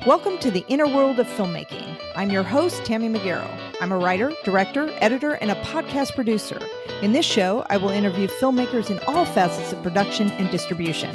Welcome to the inner world of filmmaking. I'm your host, Tammy McGarrow. I'm a writer, director, editor, and a podcast producer. In this show, I will interview filmmakers in all facets of production and distribution.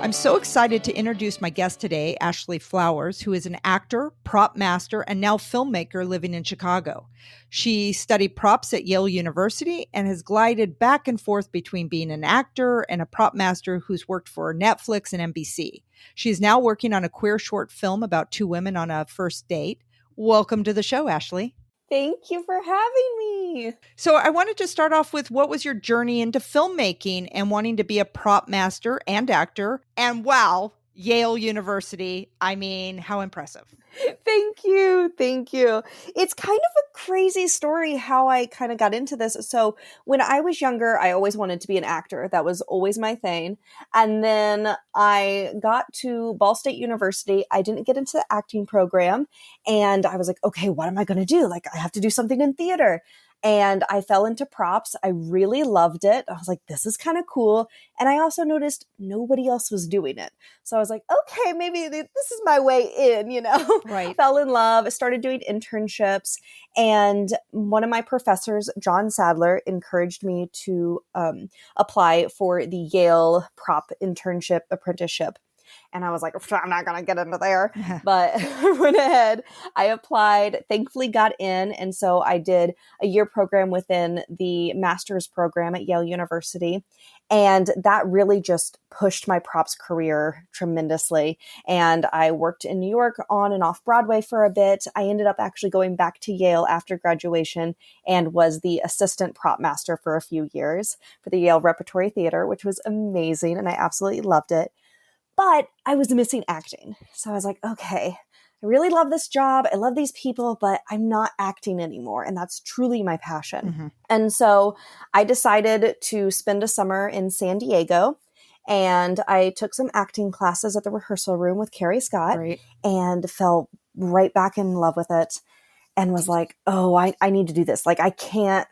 I'm so excited to introduce my guest today, Ashley Flowers, who is an actor, prop master, and now filmmaker living in Chicago. She studied props at Yale University and has glided back and forth between being an actor and a prop master who's worked for Netflix and NBC. She is now working on a queer short film about two women on a first date. Welcome to the show, Ashley. Thank you for having me. So I wanted to start off with, what was your journey into filmmaking and wanting to be a prop master and actor? And wow, Yale University. I mean, how impressive. Thank you. Thank you. It's kind of a crazy story how I kind of got into this. So when I was younger, I always wanted to be an actor. That was always my thing. And then I got to Ball State University. I didn't get into the acting program. And I was like, okay, what am I going to do? Like, I have to do something in theater. And I fell into props. I really loved it. I was like, this is kind of cool. And I also noticed nobody else was doing it. So I was like, okay, maybe this is my way in, you know? Right. Fell in love. I started doing internships. And one of my professors, John Sadler, encouraged me to apply for the Yale prop internship apprenticeship. And I was like, I'm not going to get into there. But I went ahead. I applied, thankfully got in. And so I did a year program within the master's program at Yale University. And that really just pushed my props career tremendously. And I worked in New York on and off Broadway for a bit. I ended up actually going back to Yale after graduation and was the assistant prop master for a few years for the Yale Repertory Theater, which was amazing. And I absolutely loved it. But I was missing acting. So I was like, okay, I really love this job. I love these people, but I'm not acting anymore. And that's truly my passion. Mm-hmm. And so I decided to spend a summer in San Diego. And I took some acting classes at the rehearsal room with Carrie Scott. Right. And fell right back in love with it. And was like, oh, I need to do this. Like, I can't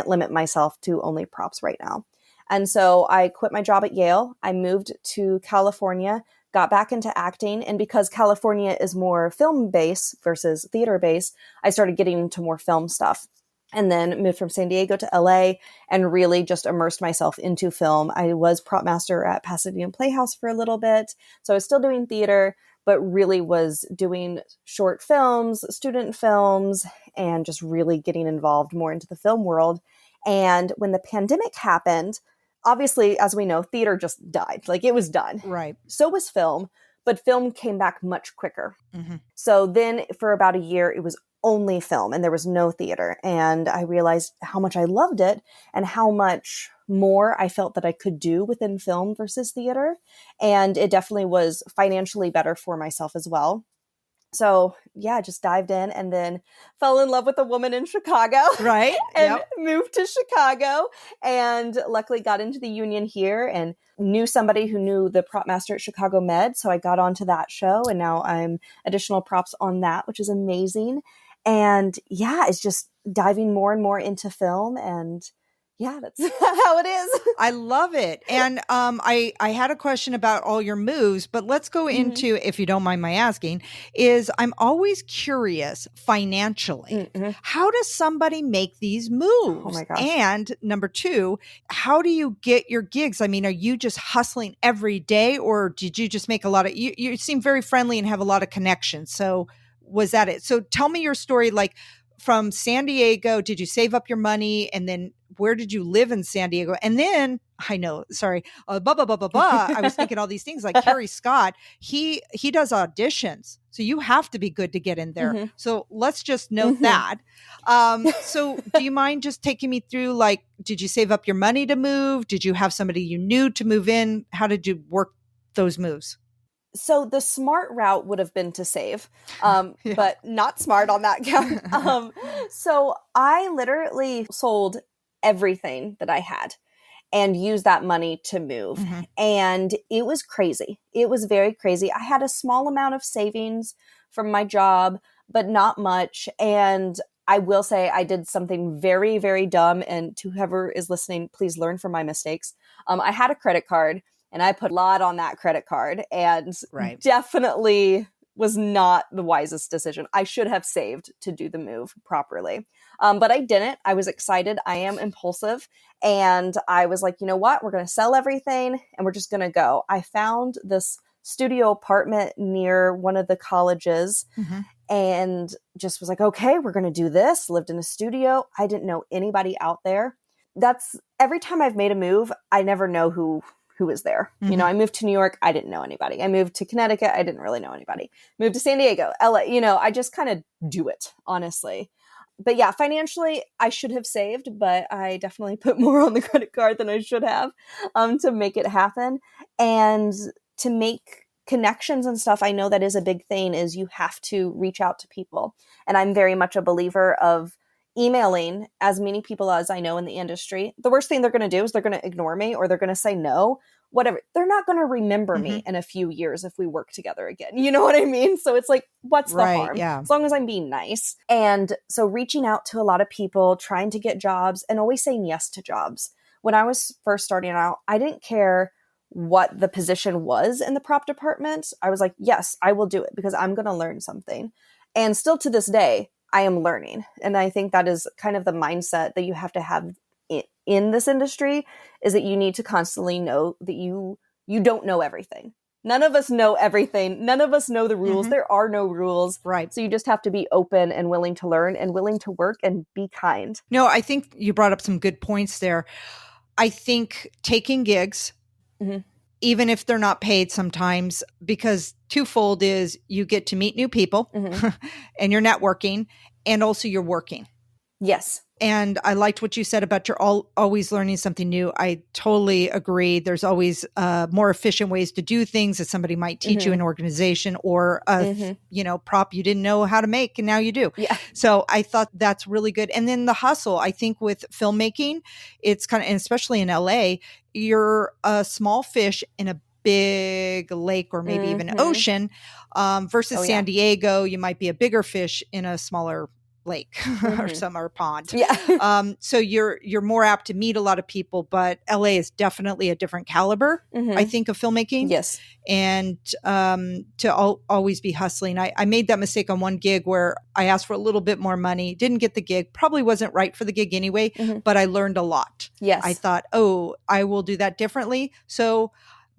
limit myself to only props right now. And so I quit my job at Yale. I moved to California, got back into acting. And because California is more film-based versus theater-based, I started getting into more film stuff. And then moved from San Diego to LA and really just immersed myself into film. I was prop master at Pasadena Playhouse for a little bit. So I was still doing theater, but really was doing short films, student films, and just really getting involved more into the film world. And when the pandemic happened, obviously, as we know, theater just died. Like, it was done. Right. So was film, but film came back much quicker. Mm-hmm. So then for about a year, it was only film and there was no theater. And I realized how much I loved it and how much more I felt that I could do within film versus theater. And it definitely was financially better for myself as well. So yeah, just dived in and then fell in love with a woman in Chicago. Right. And moved to Chicago and luckily got into the union here and knew somebody who knew the prop master at Chicago Med. So I got onto that show and now I'm additional props on that, which is amazing. And yeah, it's just diving more and more into film and yeah, that's how it is. I love it. And I had a question about all your moves, but let's go into, if you don't mind my asking, is I'm always curious financially. Mm-hmm. How does somebody make these moves? Oh my gosh. And number two, how do you get your gigs? I mean, are you just hustling every day or did you just make a lot of, you seem very friendly and have a lot of connections. So was that it? So tell me your story, like from San Diego, did you save up your money and then where did you live in San Diego? And then I know, sorry, I was thinking all these things like Carrie Scott, he does auditions. So you have to be good to get in there. Mm-hmm. So let's just note that. So do you mind just taking me through, like, did you save up your money to move? Did you have somebody you knew to move in? How did you work those moves? So the smart route would have been to save, but not smart on that count. So I literally sold everything that I had and used that money to move. Mm-hmm. And it was crazy. It was very crazy. I had a small amount of savings from my job, but not much. And I will say I did something very, very dumb. And to whoever is listening, please learn from my mistakes. I had a credit card And I put a lot on that credit card, and Right. definitely was not the wisest decision. I should have saved to do the move properly. But I didn't. I was excited. I am impulsive. And I was like, you know what? We're going to sell everything and we're just going to go. I found this studio apartment near one of the colleges and just was like, okay, we're going to do this. Lived in a studio. I didn't know anybody out there. That's every time I've made a move, I never know who was there. You know, I moved to New York. I didn't know anybody. I moved to Connecticut. I didn't really know anybody. Moved to San Diego, LA, you know, I just kind of do it, honestly. But yeah, financially, I should have saved, but I definitely put more on the credit card than I should have to make it happen. And to make connections and stuff, I know that is a big thing, is you have to reach out to people. And I'm very much a believer of emailing as many people as I know in the industry. The worst thing they're going to do is they're going to ignore me, or they're going to say no, whatever. They're not going to remember me in a few years if we work together again. You know what I mean? So it's like, what's the harm? Yeah. As long as I'm being nice. And so reaching out to a lot of people, trying to get jobs, and always saying yes to jobs. When I was first starting out, I didn't care what the position was in the prop department. I was like, yes, I will do it because I'm going to learn something. And still to this day, I am learning. And I think that is kind of the mindset that you have to have in this industry, is that you need to constantly know that you don't know everything. None of us know everything. None of us know the rules. There are no rules. Right. So you just have to be open and willing to learn and willing to work and be kind. No, I think you brought up some good points there. I think taking gigs, even if they're not paid sometimes, because twofold is you get to meet new people and you're networking, and also you're working. Yes. And I liked what you said about you're always learning something new. I totally agree. There's always more efficient ways to do things that somebody might teach you in an organization, or a prop you didn't know how to make and now you do. Yeah. So I thought that's really good. And then the hustle, I think with filmmaking, it's kind of, and especially in LA, you're a small fish in a big lake or maybe even ocean versus San Diego. You might be a bigger fish in a smaller lake or summer pond. Yeah. So you're more apt to meet a lot of people, but LA is definitely a different caliber, I think, of filmmaking. Yes. And to always be hustling. I made that mistake on one gig where I asked for a little bit more money, didn't get the gig, probably wasn't right for the gig anyway, but I learned a lot. Yes. I thought, oh, I will do that differently. So,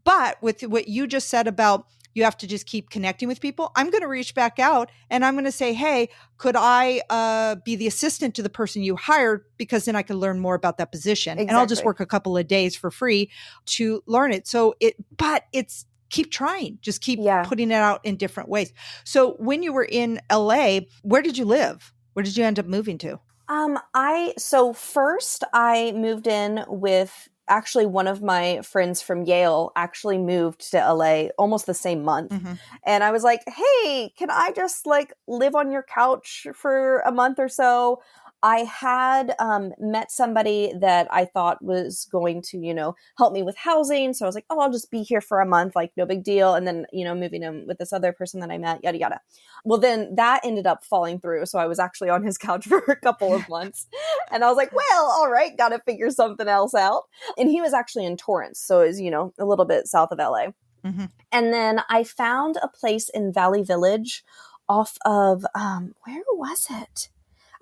but with what you just said about you have to just keep connecting with people, I'm going to reach back out and I'm going to say, hey, could I be the assistant to the person you hired? Because then I can learn more about that position. And I'll just work a couple of days for free to learn it. So it's keep trying, just keep putting it out in different ways. So when you were in LA, where did you live? Where did you end up moving to? So first I moved in with actually one of my friends from Yale actually moved to LA almost the same month. And I was like, hey, can I just live on your couch for a month or so? I had met somebody that I thought was going to, help me with housing. So I was like, oh, I'll just be here for a month, no big deal. And then, moving in with this other person that I met, yada, yada. Well, then that ended up falling through. So I was actually on his couch for a couple of months. And I was like, well, all right, got to figure something else out. And he was actually in Torrance. So it was, a little bit south of LA. And then I found a place in Valley Village off of, where was it?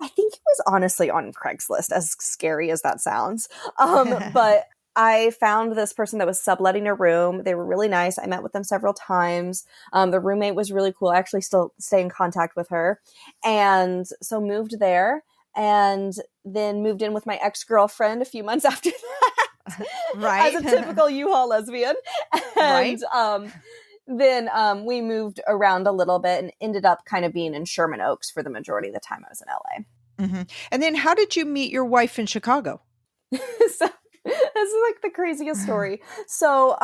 I think it was honestly on Craigslist, as scary as that sounds. But I found this person that was subletting a room. They were really nice. I met with them several times. The roommate was really cool. I actually still stay in contact with her. And so moved there, and then moved in with my ex-girlfriend a few months after that. Right. As a typical U-Haul lesbian. And then we moved around a little bit and ended up kind of being in Sherman Oaks for the majority of the time I was in LA. And then how did you meet your wife in Chicago? So this is the craziest story. So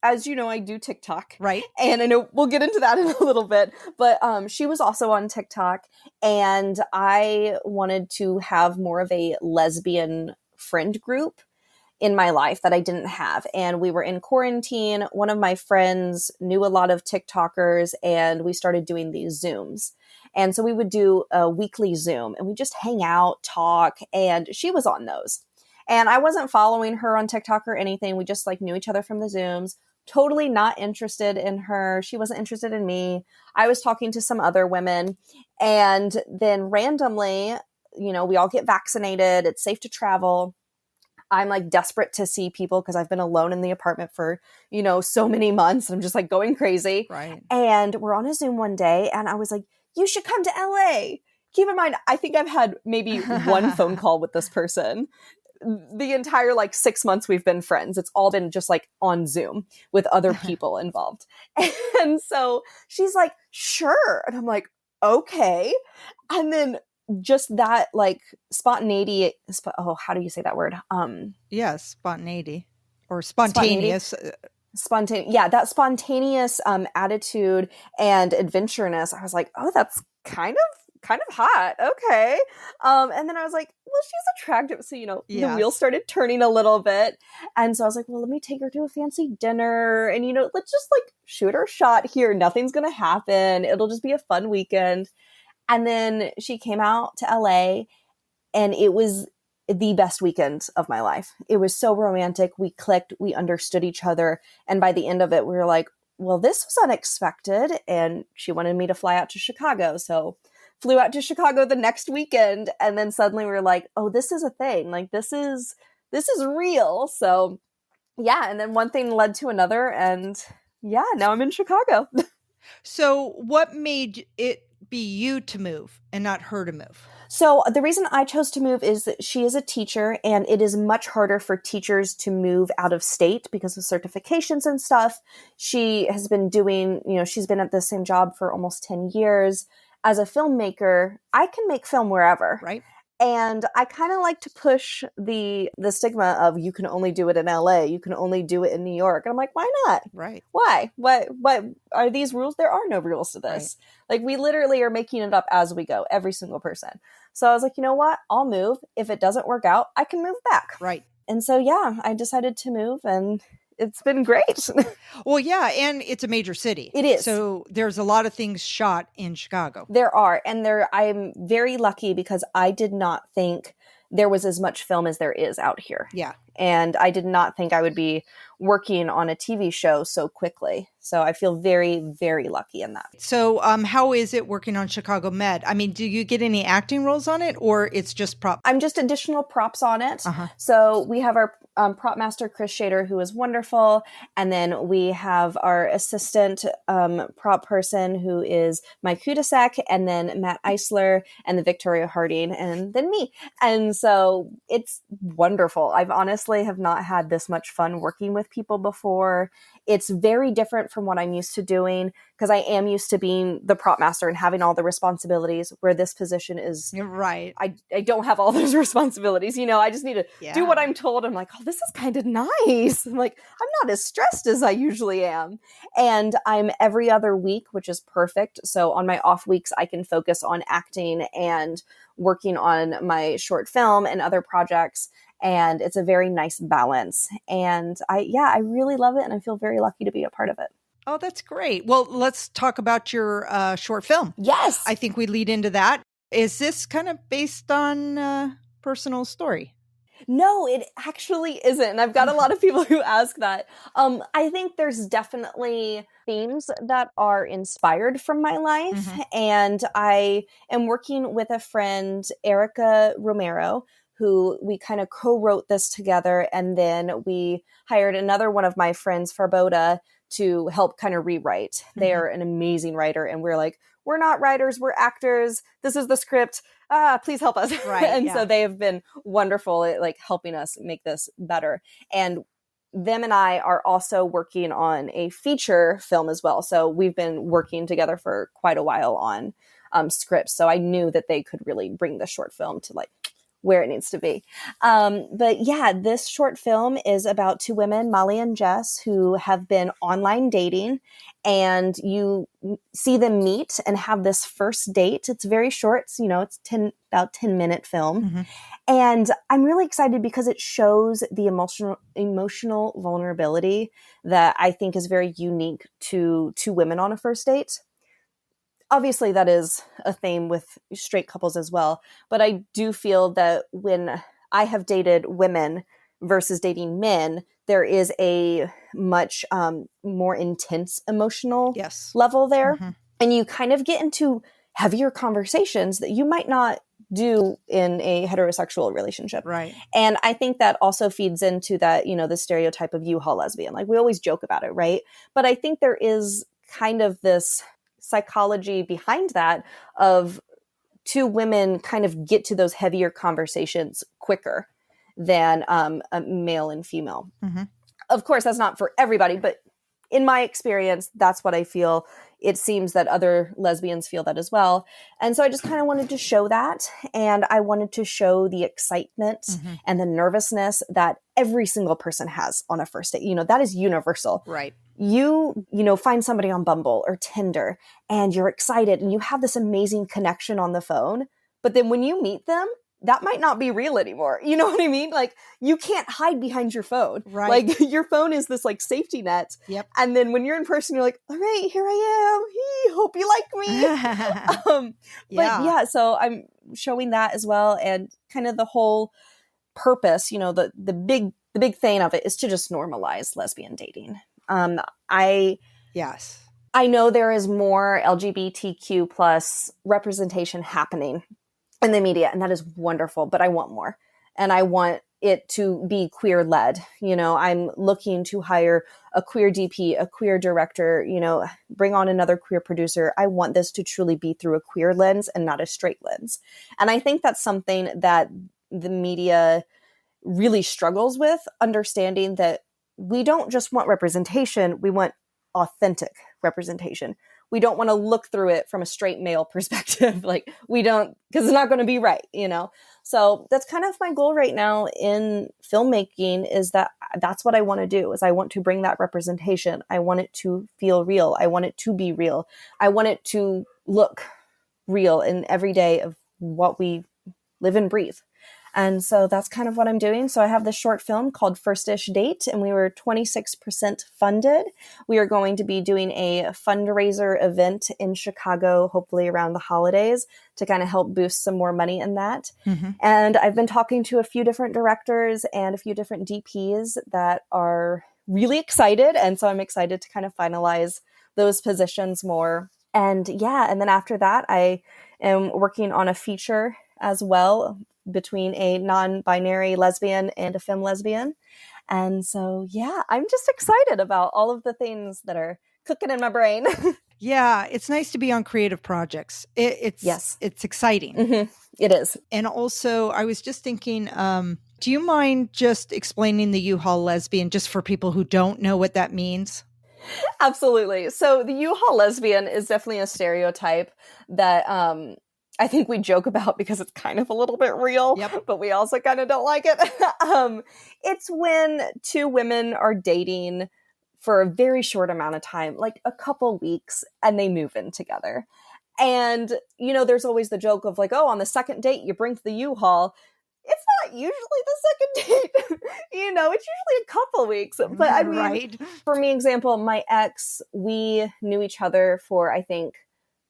as you know, I do TikTok. Right. And I know we'll get into that in a little bit. But she was also on TikTok. And I wanted to have more of a lesbian friend group in my life that I didn't have. And we were in quarantine. One of my friends knew a lot of TikTokers, and we started doing these Zooms. And so we would do a weekly Zoom and we just hang out, talk, and she was on those. And I wasn't following her on TikTok or anything. We just like knew each other from the Zooms. Totally not interested in her. She wasn't interested in me. I was talking to some other women. And then randomly, we all get vaccinated. It's safe to travel. I'm like desperate to see people because I've been alone in the apartment for, so many months. I'm just like going crazy. Right. And we're on a Zoom one day and I was like, you should come to LA. Keep in mind, I think I've had maybe one phone call with this person. The entire 6 months we've been friends. It's all been just like on Zoom with other people involved. And so she's like, sure. And I'm like, okay. And then just that spontaneity, how do you say that word? Yes, spontaneity or spontaneous. Yeah, that spontaneous attitude and adventureness. I was like, oh, that's kind of hot. Okay. And then I was like, well, she's attractive. So, Yes. The wheels started turning a little bit. And so I was like, well, let me take her to a fancy dinner and, let's just shoot her shot here. Nothing's going to happen. It'll just be a fun weekend. And then she came out to LA and it was the best weekend of my life. It was so romantic. We clicked, we understood each other. And by the end of it, we were like, well, this was unexpected. And she wanted me to fly out to Chicago. So flew out to Chicago the next weekend. And then suddenly we were like, oh, this is a thing. This is real. So yeah. And then one thing led to another. And yeah, now I'm in Chicago. So what made it be you to move and not her to move? So the reason I chose to move is that she is a teacher and it is much harder for teachers to move out of state because of certifications and stuff. She has been doing, she's been at the same job for almost 10 years. As a filmmaker, I can make film wherever. Right. And I kind of like to push the stigma of you can only do it in LA, you can only do it in New York. And I'm like, why not? Right. Why? What are these rules? There are no rules to this. Right. We literally are making it up as we go, every single person. So I was like, you know what? I'll move. If it doesn't work out, I can move back. Right. And so, yeah, I decided to move and it's been great. Well, yeah. And it's a major city. It is. So there's a lot of things shot in Chicago. There are. And I'm very lucky because I did not think there was as much film as there is out here. Yeah. And I did not think I would be working on a TV show so quickly. So I feel very, very lucky in that. So how is it working on Chicago Med? I mean, do you get any acting roles on it or it's just prop? I'm just additional props on it. Uh-huh. So we have our prop master, Chris Shader, who is wonderful. And then we have our assistant prop person, who is Mike Hudasak, and then Matt Eisler, and the Victoria Harding, and then me. And so it's wonderful. I've honestly have not had this much fun working with people before. It's very different from what I'm used to doing because I am used to being the prop master and having all the responsibilities, where this position is. You're right. I don't have all those responsibilities. I just need to do what I'm told. I'm like, oh, this is kind of nice. I'm like, I'm not as stressed as I usually am. And I'm every other week, which is perfect. So on my off weeks, I can focus on acting and working on my short film and other projects. And it's a very nice balance. And I really love it. And I feel very lucky to be a part of it. Oh, that's great. Well, let's talk about your short film. Yes. I think we lead into that. Is this kind of based on personal story? No, it actually isn't. And I've got a lot of people who ask that. I think there's definitely themes that are inspired from my life. Mm-hmm. And I am working with a friend, Erica Romero, who we kind of co-wrote this together. And then we hired another one of my friends, Farboda, to help kind of rewrite. Mm-hmm. They are an amazing writer. And we're like, we're not writers, we're actors. This is the script. Please help us. Right, and so they have been wonderful at helping us make this better. And them and I are also working on a feature film as well. So we've been working together for quite a while on scripts. So I knew that they could really bring the short film to where it needs to be. But yeah, this short film is about two women, Molly and Jess, who have been online dating, and you see them meet and have this first date. It's very short. It's about 10-minute film. Mm-hmm. And I'm really excited because it shows the emotional vulnerability that I think is very unique to two women on a first date. Obviously, that is a theme with straight couples as well. But I do feel that when I have dated women versus dating men, there is a much more intense emotional level there. Mm-hmm. And you kind of get into heavier conversations that you might not do in a heterosexual relationship. Right. And I think that also feeds into that, you know, the stereotype of U-Haul lesbian. Like, we always joke about it, right? But I think there is kind of this psychology behind that of two women kind of get to those heavier conversations quicker than a male and female. Mm-hmm. Of course, that's not for everybody, but in my experience, that's what I feel. It seems that other lesbians feel that as well. And so I just kind of wanted to show that. And I wanted to show the excitement mm-hmm. and the nervousness that every single person has on a first date. You know, that is universal. Right. You find somebody on Bumble or Tinder and you're excited and you have this amazing connection on the phone. But then when you meet them, that might not be real anymore. You know what I mean? Like, you can't hide behind your phone. Right. Like, your phone is this like safety net. Yep. And then when you're in person, you're like, all right, here I am. Hope you like me. But yeah, so I'm showing that as well. And kind of the whole purpose, you know, the big thing of it is to just normalize lesbian dating. I know there is more LGBTQ plus representation happening in the media, and that is wonderful, but I want more. And I want it to be queer led. You know, I'm looking to hire a queer DP, a queer director, you know, bring on another queer producer. I want this to truly be through a queer lens and not a straight lens. And I think that's something that the media really struggles with, understanding that we don't just want representation, we want authentic representation. We don't want to look through it from a straight male perspective. Like, we don't, because it's not going to be right, you know? So that's kind of my goal right now in filmmaking, is that that's what I want to do, is I want to bring that representation. I want it to feel real. I want it to be real. I want it to look real in every day of what we live and breathe. And so that's kind of what I'm doing. So I have this short film called First-ish Date, and we were 26% funded. We are going to be doing a fundraiser event in Chicago, hopefully around the holidays, to kind of help boost some more money in that. Mm-hmm. And I've been talking to a few different directors and a few different DPs that are really excited. And so I'm excited to kind of finalize those positions more. And yeah, and then after that, I am working on a feature as well, between a non-binary lesbian and a femme lesbian. And so, yeah, I'm just excited about all of the things that are cooking in my brain. Yeah, it's nice to be on creative projects. It's exciting. Mm-hmm. It is. And also, I was just thinking, do you mind just explaining the U-Haul lesbian just for people who don't know what that means? Absolutely. So the U-Haul lesbian is definitely a stereotype that I think we joke about because it's kind of a little bit real, but we also kind of don't like it. It's when two women are dating for a very short amount of time, like a couple weeks, and they move in together. And, you know, there's always the joke of like, oh, on the second date, you bring the U-Haul. It's not usually the second date. You know, it's usually a couple weeks. But I mean, for me, example, my ex, we knew each other for, I think,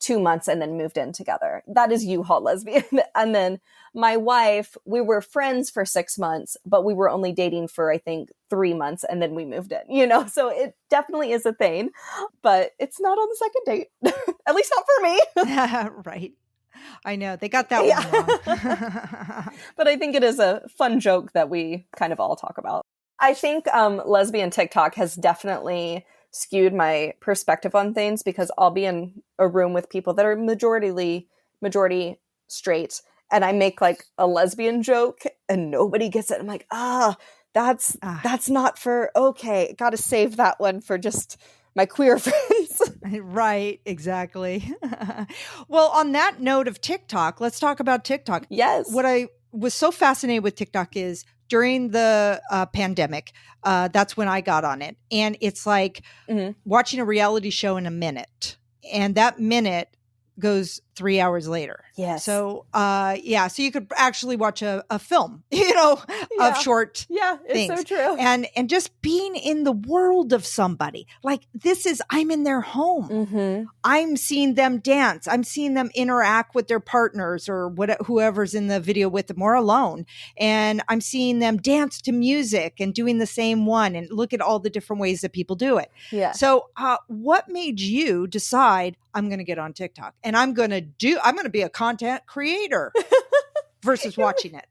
2 months and then moved in together. That is U-Haul lesbian. And then my wife, we were friends for 6 months, but we were only dating for, I think, 3 months, and then we moved in, you know? So it definitely is a thing, but it's not on the second date. At least not for me. Right. I know. They got that one wrong. But I think it is a fun joke that we kind of all talk about. I think lesbian TikTok has definitely skewed my perspective on things, because I'll be in a room with people that are majority straight, and I make like a lesbian joke and nobody gets it. I'm like, that's not for, okay, gotta save that one for just my queer friends. Right, exactly. Well, on that note of TikTok, let's talk about TikTok. Yes. What I was so fascinated with TikTok is during the pandemic, that's when I got on it. And it's like watching a reality show in a minute. And that minute goes 3 hours later. Yes. So, so you could actually watch a film, of short it's things. so true. And just being in the world of somebody, like I'm in their home. Mm-hmm. I'm seeing them dance. I'm seeing them interact with their partners or whoever's in the video with them or alone. And I'm seeing them dance to music and doing the same one, and look at all the different ways that people do it. Yeah. So, what made you decide I'm going to get on TikTok and I'm going to be a content creator versus watching it?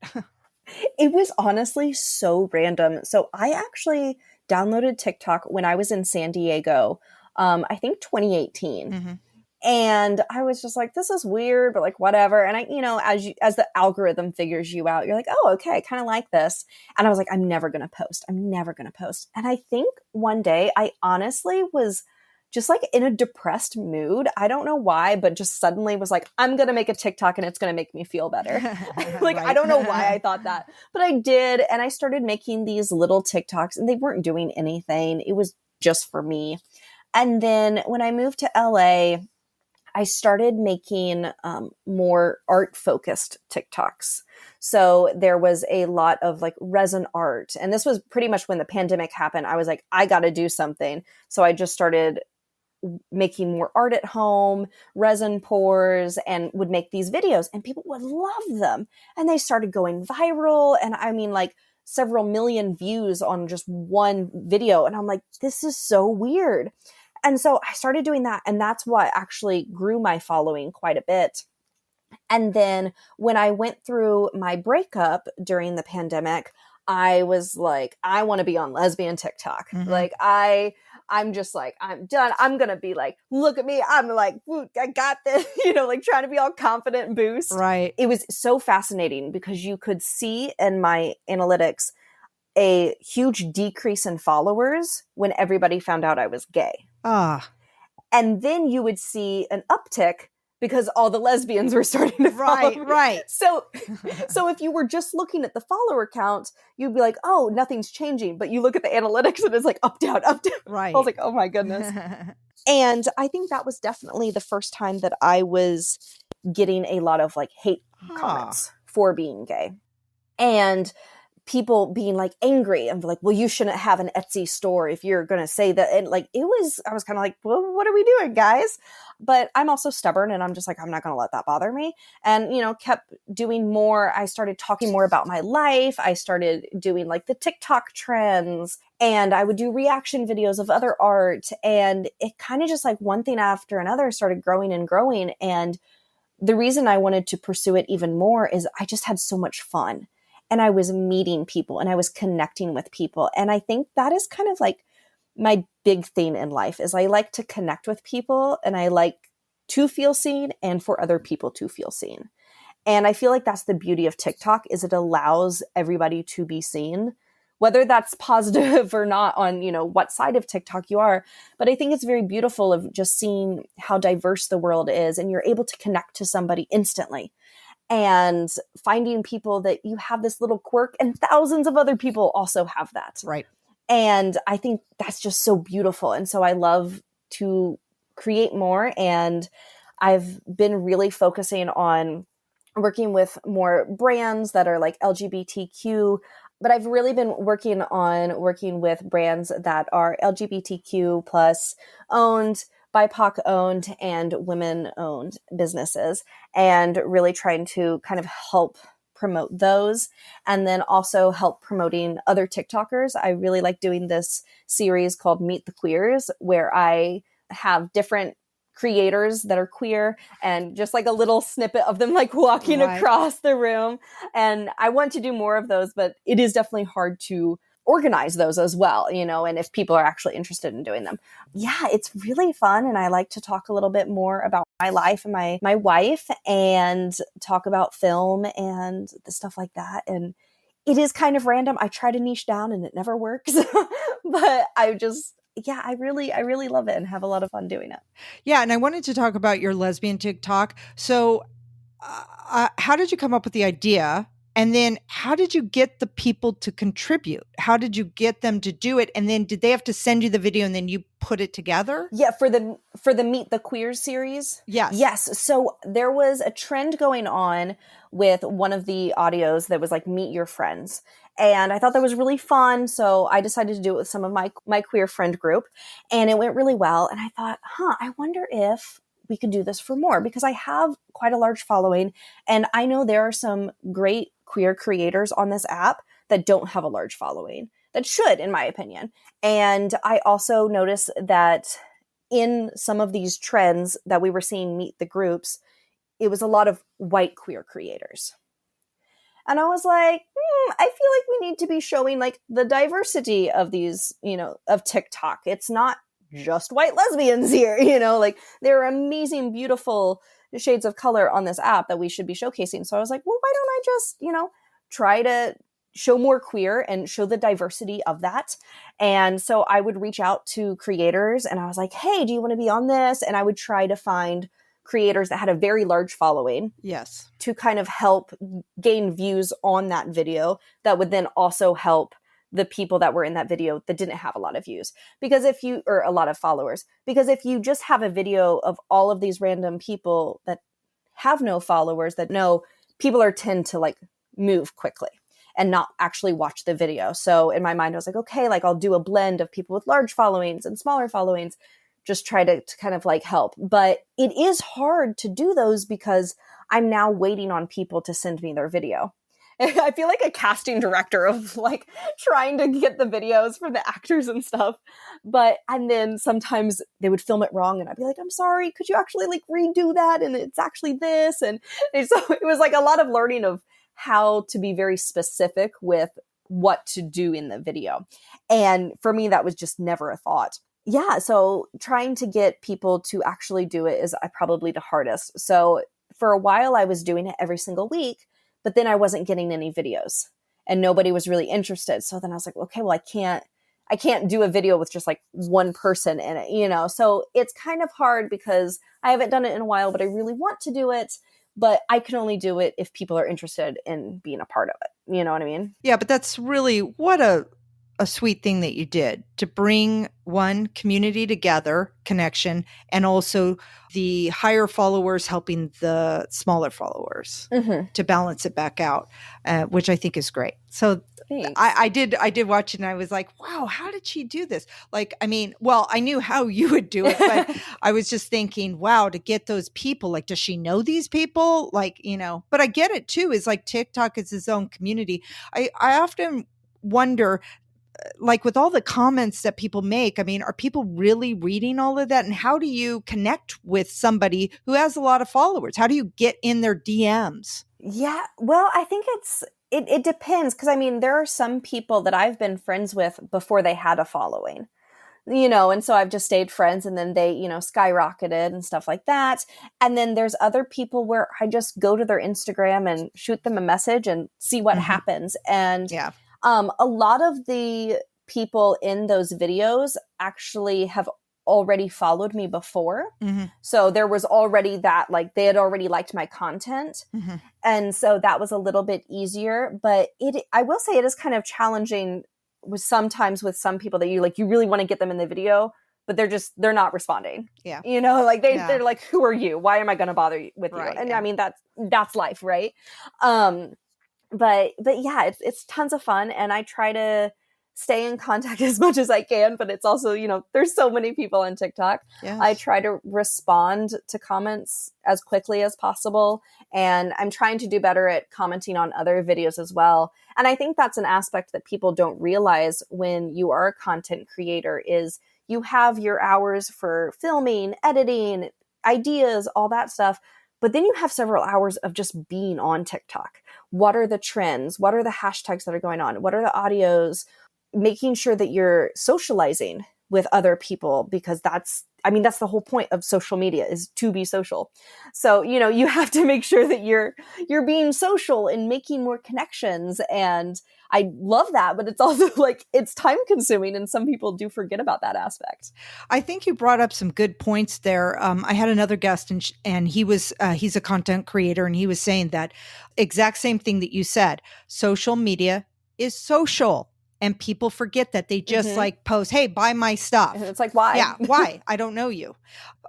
It was honestly so random. So I actually downloaded TikTok when I was in San Diego, I think 2018. Mm-hmm. And I was just like, this is weird, but like, whatever. And I, as the algorithm figures you out, you're like, oh, okay, I kind of like this. And I was like, I'm never going to post. And I think one day I honestly was just like in a depressed mood. I don't know why, but just suddenly was like, I'm going to make a TikTok and it's going to make me feel better. Like, Right. I don't know why I thought that, but I did. And I started making these little TikToks, and they weren't doing anything. It was just for me. And then when I moved to LA, I started making more art-focused TikToks. So there was a lot of like resin art. And this was pretty much when the pandemic happened. I was like, I got to do something. So I just started making more art at home, resin pours, and would make these videos. And people would love them. And they started going viral. And I mean, like, several million views on just one video. And I'm like, this is so weird. And so I started doing that. And that's what actually grew my following quite a bit. And then when I went through my breakup during the pandemic, I was like, I want to be on lesbian TikTok. Mm-hmm. Like, I'm just like, I'm done. I'm going to be like, look at me. I'm like, I got this, like trying to be all confident and boost. Right. It was so fascinating because you could see in my analytics a huge decrease in followers when everybody found out I was gay. And then you would see an uptick because all the lesbians were starting to follow me. Right. So if you were just looking at the follower count, you'd be like, oh, nothing's changing. But you look at the analytics and it's like up, down, up, down. Right. I was like, oh my goodness. And I think that was definitely the first time that I was getting a lot of like hate comments for being gay. And people being like angry and like, well, you shouldn't have an Etsy store if you're going to say that. And like, I was kind of like, well, what are we doing, guys? But I'm also stubborn, and I'm just like, I'm not going to let that bother me. And, kept doing more. I started talking more about my life. I started doing like the TikTok trends, and I would do reaction videos of other art. And it kind of just like one thing after another started growing and growing. And the reason I wanted to pursue it even more is I just had so much fun. And I was meeting people and I was connecting with people. And I think that is kind of like my big thing in life is I like to connect with people, and I like to feel seen and for other people to feel seen. And I feel like that's the beauty of TikTok is it allows everybody to be seen, whether that's positive or not on, what side of TikTok you are. But I think it's very beautiful of just seeing how diverse the world is, and you're able to connect to somebody instantly. And finding people that you have this little quirk, and thousands of other people also have that. Right. And I think that's just so beautiful. And so I love to create more. And I've been really focusing on working with more brands that are like LGBTQ, but I've really been working with brands that are LGBTQ plus owned, BIPOC owned, and women owned businesses, and really trying to kind of help promote those, and then also help promoting other TikTokers. I really like doing this series called Meet the Queers, where I have different creators that are queer and just like a little snippet of them like walking across the room. And I want to do more of those, but it is definitely hard to organize those as well, and if people are actually interested in doing them. Yeah, it's really fun. And I like to talk a little bit more about my life and my wife, and talk about film and the stuff like that. And it is kind of random. I try to niche down and it never works, but I really love it and have a lot of fun doing it. Yeah. And I wanted to talk about your lesbian TikTok. So how did you come up with the idea And then how did you get the people to contribute? How did you get them to do it? And then did they have to send you the video and then you put it together? Yeah, for the Meet the Queers series? Yes. Yes. So there was a trend going on with one of the audios that was like meet your friends. And I thought that was really fun. So I decided to do it with some of my queer friend group. And it went really well. And I thought, I wonder if we could do this for more, because I have quite a large following. And I know there are some great queer creators on this app that don't have a large following, that should, in my opinion. And I also noticed that in some of these trends that we were seeing meet the groups, it was a lot of white queer creators. And I was like, I feel like we need to be showing like the diversity of these, of TikTok. It's not just white lesbians here, like there are amazing, beautiful shades of color on this app that we should be showcasing. So I was like, well, why don't I just, try to show more queer and show the diversity of that. And so I would reach out to creators and I was like, hey, do you want to be on this? And I would try to find creators that had a very large following. Yes. To kind of help gain views on that video that would then also help the people that were in that video that didn't have a lot of views. Or a lot of followers, because if you just have a video of all of these random people that have no followers, that know people tend to like move quickly and not actually watch the video. So in my mind, I was like, okay, like I'll do a blend of people with large followings and smaller followings, just try to kind of like help. But it is hard to do those because I'm now waiting on people to send me their video. I feel like a casting director of like trying to get the videos for the actors and stuff. And then sometimes they would film it wrong and I'd be like, I'm sorry, could you actually like redo that? And it's actually this. And so it was like a lot of learning of how to be very specific with what to do in the video. And for me, that was just never a thought. Yeah. So trying to get people to actually do it is probably the hardest. So for a while I was doing it every single week, but then I wasn't getting any videos and nobody was really interested. So then I was like, okay, well, I can't do a video with just like one person in it, So it's kind of hard because I haven't done it in a while, but I really want to do it. But I can only do it if people are interested in being a part of it. You know what I mean? Yeah, but that's really what a sweet thing that you did to bring one community together, connection, and also the higher followers helping the smaller followers to balance it back out, which I think is great. So I did watch it and I was like, wow, how did she do this? Like, I mean, well, I knew how you would do it, but I was just thinking, wow, to get those people, like, does she know these people? Like, but I get it too, is like TikTok is its own community. I often wonder, like with all the comments that people make, I mean, are people really reading all of that? And how do you connect with somebody who has a lot of followers? How do you get in their DMs? Yeah, well, I think it depends. Because I mean, there are some people that I've been friends with before they had a following, and so I've just stayed friends and then they, skyrocketed and stuff like that. And then there's other people where I just go to their Instagram and shoot them a message and see what happens. And yeah. A lot of the people in those videos actually have already followed me before. So there was already that, like, they had already liked my content. And so that was a little bit easier. But I will say it is kind of challenging sometimes with some people that you really want to get them in the video, but they're not responding. Yeah. They're like, who are you? Why am I going to bother with you? And I mean, that's life, right? But yeah, it's tons of fun. And I try to stay in contact as much as I can, but it's also, there's so many people on TikTok. Yes. I try to respond to comments as quickly as possible. And I'm trying to do better at commenting on other videos as well. And I think that's an aspect that people don't realize when you are a content creator is you have your hours for filming, editing, ideas, all that stuff. But then you have several hours of just being on TikTok. What are the trends? What are the hashtags that are going on? What are the audios? Making sure that you're socializing with other people, because that's I mean, that's the whole point of social media, is to be social. So, you have to make sure that you're being social and making more connections. And I love that, but it's also like, it's time consuming, and some people do forget about that aspect. I think you brought up some good points there. I had another guest, and he's a content creator, and he was saying that exact same thing that you said. Social media is social, and people forget that. They just like post, "Hey, buy my stuff." And it's like, why? Yeah, why? I don't know you.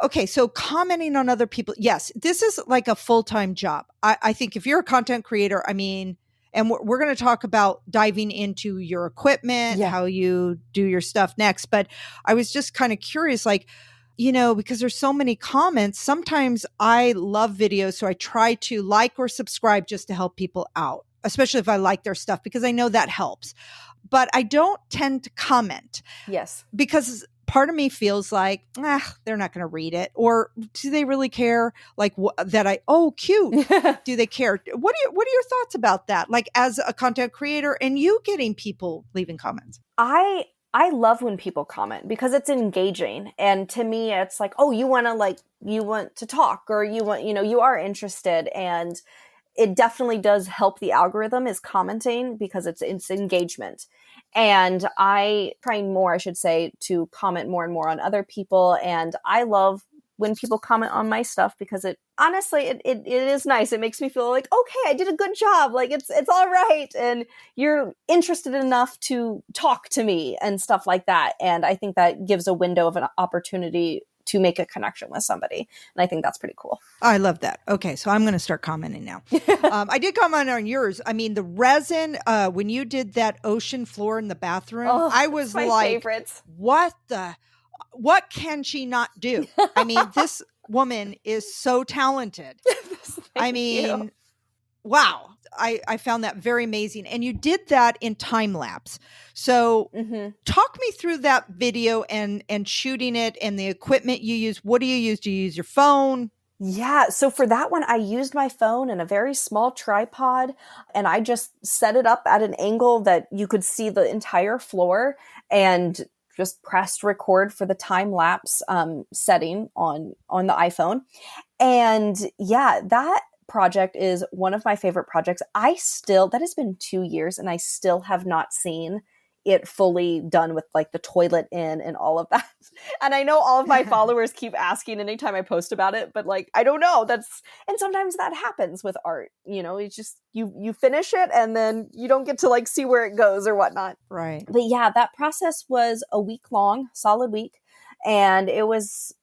Okay, so commenting on other people. Yes, this is like a full-time job. I think if you're a content creator, I mean, and we're going to talk about diving into your equipment, how you do your stuff next. But I was just kind of curious, like, because there's so many comments, sometimes I love videos. So I try to like or subscribe just to help people out, especially if I like their stuff, because I know that helps. But I don't tend to comment. Yes. Because part of me feels like, they're not going to read it. Or do they really care? Like cute. Do they care? What are your thoughts about that? Like, as a content creator and you getting people leaving comments? I love when people comment, because it's engaging. And to me, it's like, oh, you want to talk, or you are interested. And it definitely does help the algorithm, is commenting, because it's engagement. And I trying more, I should say, to comment more and more on other people. And I love when people comment on my stuff, because it is nice. It makes me feel like, okay, I did a good job. Like, it's all right. And you're interested enough to talk to me and stuff like that. And I think that gives a window of an opportunity to make a connection with somebody. And I think that's pretty cool. I love that. Okay. So I'm going to start commenting now. I did comment on yours. I mean, the resin, when you did that ocean floor in the bathroom, I was like, favorites. What can she not do? I mean, this woman is so talented. I mean, wow. I found that very amazing. And you did that in time lapse. So talk me through that video and shooting it and the equipment you use. What do you use? Do you use your phone? Yeah. So for that one, I used my phone and a very small tripod, and I just set it up at an angle that you could see the entire floor, and just pressed record for the time lapse setting on the iPhone. And yeah, that project is one of my favorite projects. That has been 2 years, and I still have not seen it fully done with like the toilet in and all of that. And I know all of my followers keep asking anytime I post about it, but like, I don't know. And sometimes that happens with art. It's just, you finish it and then you don't get to like see where it goes or whatnot. Right. But yeah, that process was a week long, solid week. And it was,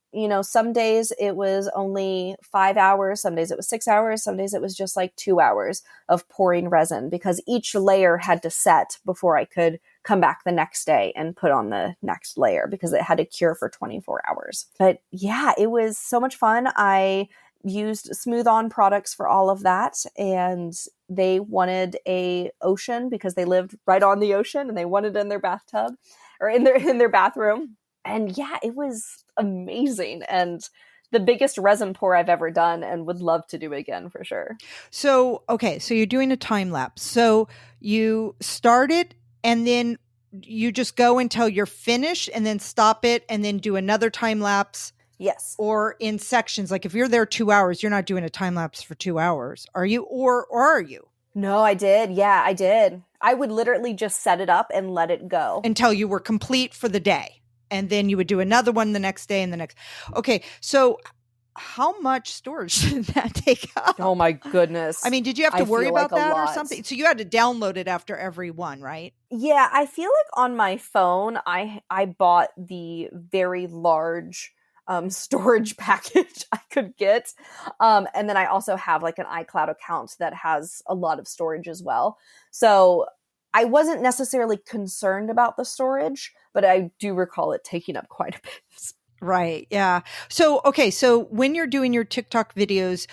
some days it was only 5 hours. Some days it was 6 hours. Some days it was just like 2 hours of pouring resin, because each layer had to set before I could come back the next day and put on the next layer, because it had to cure for 24 hours. But yeah, it was so much fun. I used Smooth On products for all of that, and they wanted a ocean because they lived right on the ocean, and they wanted it in their bathtub or in their bathroom. And yeah, it was amazing, and the biggest resin pour I've ever done, and would love to do again for sure. So, okay, so you're doing a time lapse. So you start it, and then you just go until you're finished, and then stop it, and then do another time lapse. Yes. Or in sections. Like if you're there 2 hours, you're not doing a time lapse for 2 hours, are you? Or are you? No, I did. Yeah, I did. I would literally just set it up and let it go until you were complete for the day. And then you would do another one the next day and the next. Okay. So how much storage did that take up? Oh my goodness. I mean, did you have to worry about that or something? So you had to download it after every one, right? Yeah. I feel like on my phone, I bought the very large storage package I could get. And then I also have like an iCloud account that has a lot of storage as well. So I wasn't necessarily concerned about the storage, but I do recall it taking up quite a bit. Right. Yeah. So, okay. So when you're doing your TikTok videos,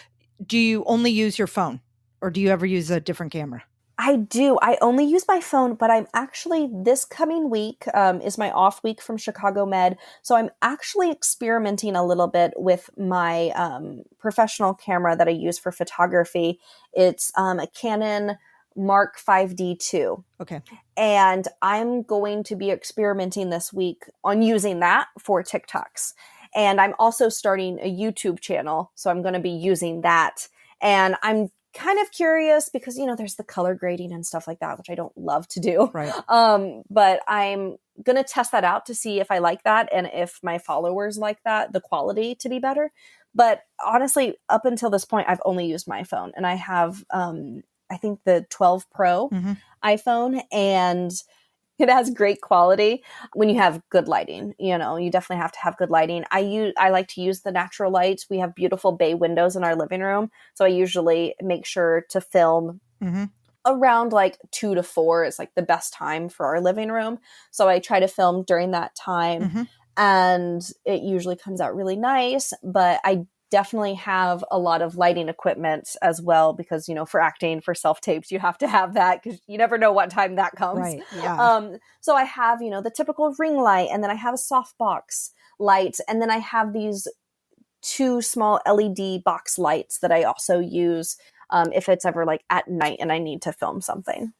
do you only use your phone or do you ever use a different camera? I do. I only use my phone, but I'm actually, this coming week is my off week from Chicago Med. So I'm actually experimenting a little bit with my professional camera that I use for photography. It's a Canon Mark 5D2. Okay. And I'm going to be experimenting this week on using that for TikToks. And I'm also starting a YouTube channel, so I'm going to be using that. And I'm kind of curious because, there's the color grading and stuff like that, which I don't love to do. Right. But I'm going to test that out to see if I like that and if my followers like that, the quality to be better. But honestly, up until this point, I've only used my phone, and I have, I think, the 12 Pro iPhone, and it has great quality when you have good lighting. You definitely have to have good lighting. I like to use the natural light. We have beautiful bay windows in our living room, so I usually make sure to film around like 2 to 4 is like the best time for our living room. So I try to film during that time, and it usually comes out really nice. But I definitely have a lot of lighting equipment as well because, for acting, for self-tapes, you have to have that because you never know what time that comes. Right. Yeah. So I have, the typical ring light, and then I have a softbox light, and then I have these 2 small LED box lights that I also use if it's ever like at night and I need to film something.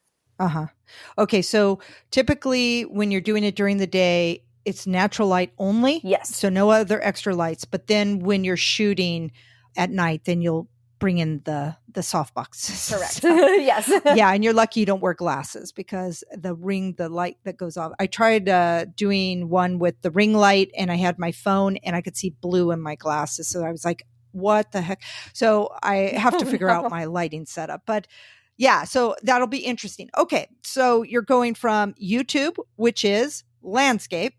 Okay. So typically when you're doing it during the day, it's natural light only. Yes. So no other extra lights. But then when you're shooting at night, then you'll bring in the softbox. Correct. Yes. Yeah. And you're lucky you don't wear glasses because the light that goes off. I tried doing one with the ring light, and I had my phone and I could see blue in my glasses. So I was like, what the heck? So I have to figure out my lighting setup. But yeah, so that'll be interesting. Okay. So you're going from YouTube, which is landscape,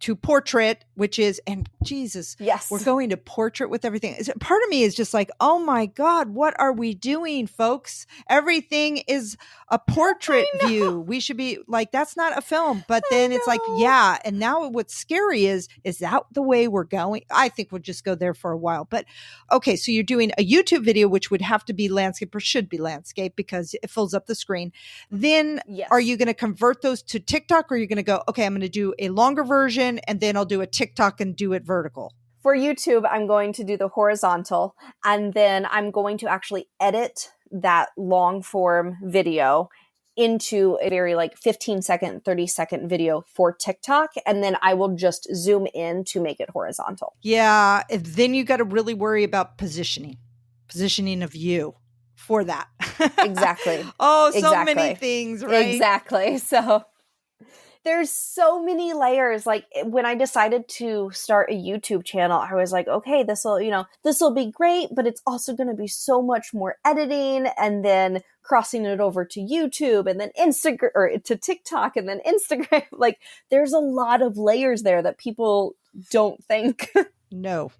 to portrait, which is, and Jesus, yes, we're going to portrait with everything. Part of me is just like, oh my God, what are we doing, folks? Everything is a portrait view. We should be like, that's not a film. But then it's like, yeah. And now what's scary is that the way we're going? I think we'll just go there for a while. But okay, so you're doing a YouTube video, which would have to be landscape or should be landscape because it fills up the screen. Then are you going to convert those to TikTok, or are you going to go, okay, I'm going to do a longer version and then I'll do a TikTok and do it vertical? For YouTube, I'm going to do the horizontal, and then I'm going to actually edit that long form video into a very 15-second, 30-second video for TikTok. And then I will just zoom in to make it horizontal. Yeah. And then you got to really worry about positioning of you for that. Exactly. So many things, right? Exactly. So there's so many layers. Like when I decided to start a YouTube channel, I was like, okay, this will be great, but it's also going to be so much more editing, and then crossing it over to YouTube, and then Instagram, or to TikTok, and then Instagram. Like there's a lot of layers there that people don't think. No.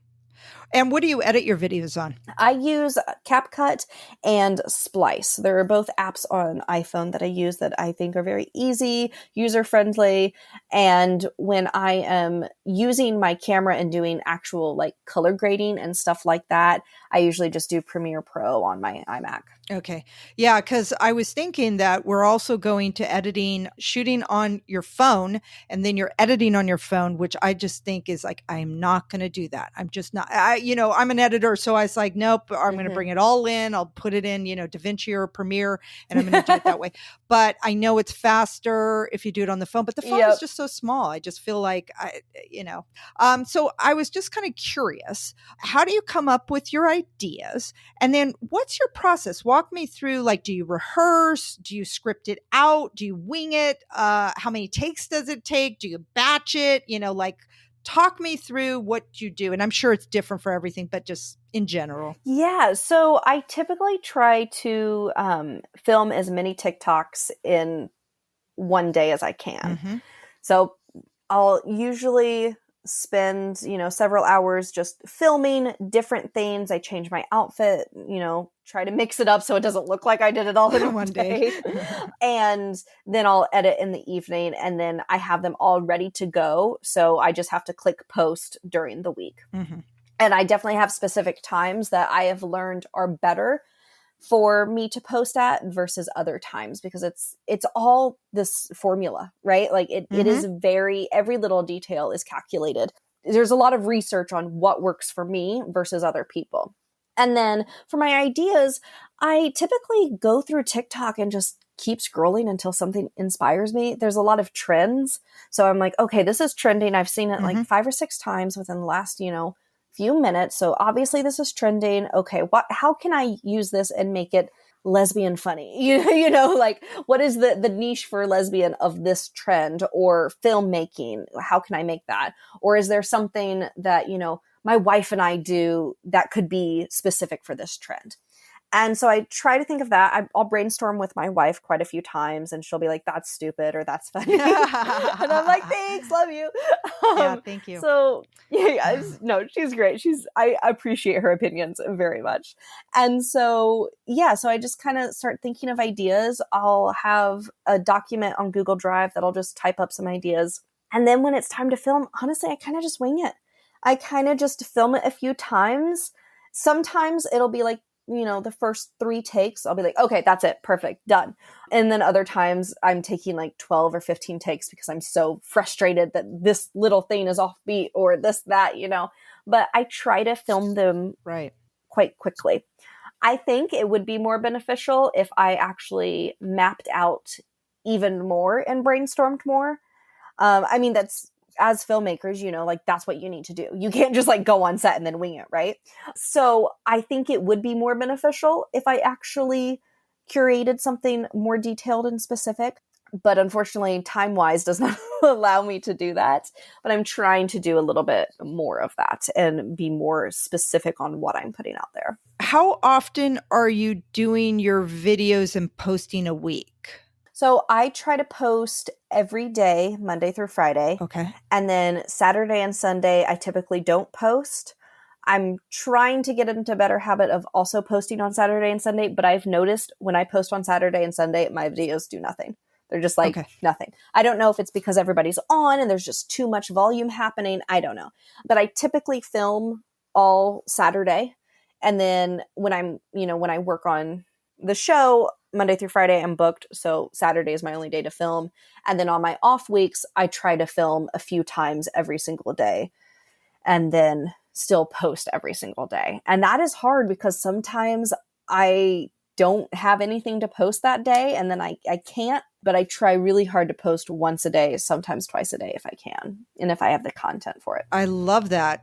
And what do you edit your videos on? I use CapCut and Splice. There are both apps on iPhone that I use that I think are very easy, user-friendly. And when I am using my camera and doing actual color grading and stuff like that, I usually just do Premiere Pro on my iMac. Okay. Yeah, because I was thinking that we're also going to shooting on your phone, and then you're editing on your phone, which I just think is I'm not going to do that. I'm just not, I'm an editor. So I was like, nope, I'm going to bring it all in. I'll put it in, DaVinci or Premiere, and I'm going to do it that way. But I know it's faster if you do it on the phone, but the phone is just so small. I just feel like, so I was just kind of curious, how do you come up with your ideas? And then what's your process? Walk me through, do you rehearse? Do you script it out? Do you wing it? How many takes does it take? Do you batch it? Talk me through what you do. And I'm sure it's different for everything, but just in general. Yeah. So I typically try to film as many TikToks in one day as I can. Mm-hmm. So I'll usually spend, several hours just filming different things. I change my outfit, try to mix it up so it doesn't look like I did it all in one day. And then I'll edit in the evening, and then I have them all ready to go. So I just have to click post during the week. Mm-hmm. And I definitely have specific times that I have learned are better for me to post at versus other times, because it's all this formula, right? It is every little detail is calculated. There's a lot of research on what works for me versus other people. And then for my ideas, I typically go through TikTok and just keep scrolling until something inspires me. There's a lot of trends. So I'm like, okay, this is trending. I've seen it like 5 or 6 times within the last, few minutes. So obviously this is trending. Okay, how can I use this and make it lesbian funny? Like what is the niche for lesbian of this trend, or filmmaking? How can I make that? Or is there something that, my wife and I do that could be specific for this trend? And so I try to think of that. I'll brainstorm with my wife quite a few times, and she'll be like, that's stupid, or that's funny. And I'm like, thanks, love you. Yeah, thank you. So yeah, no, she's great. I appreciate her opinions very much. And so, so I just kind of start thinking of ideas. I'll have a document on Google Drive that I'll just type up some ideas. And then when it's time to film, honestly, I kind of just wing it. I kind of just film it a few times. Sometimes it'll be like, the first 3 takes, I'll be like, okay, that's it. Perfect. Done. And then other times I'm taking like 12 or 15 takes because I'm so frustrated that this little thing is offbeat or this, that, but I try to film them quite quickly. I think it would be more beneficial if I actually mapped out even more and brainstormed more. That's, as filmmakers, like that's what you need to do. You can't just like go on set and then wing it, right? So I think it would be more beneficial if I actually curated something more detailed and specific. But unfortunately, time-wise does not allow me to do that. But I'm trying to do a little bit more of that and be more specific on what I'm putting out there. How often are you doing your videos and posting a week? So I try to post every day, Monday through Friday. Okay. And then Saturday and Sunday, I typically don't post. I'm trying to get into a better habit of also posting on Saturday and Sunday, but I've noticed when I post on Saturday and Sunday, my videos do nothing. They're just like nothing. I don't know if it's because everybody's on and there's just too much volume happening. I don't know. But I typically film all Saturday. And then when I work on the show, Monday through Friday, I'm booked. So Saturday is my only day to film. And then on my off weeks, I try to film a few times every single day and then still post every single day. And that is hard because sometimes I don't have anything to post that day and then I can't, but I try really hard to post once a day, sometimes twice a day if I can, and if I have the content for it. I love that.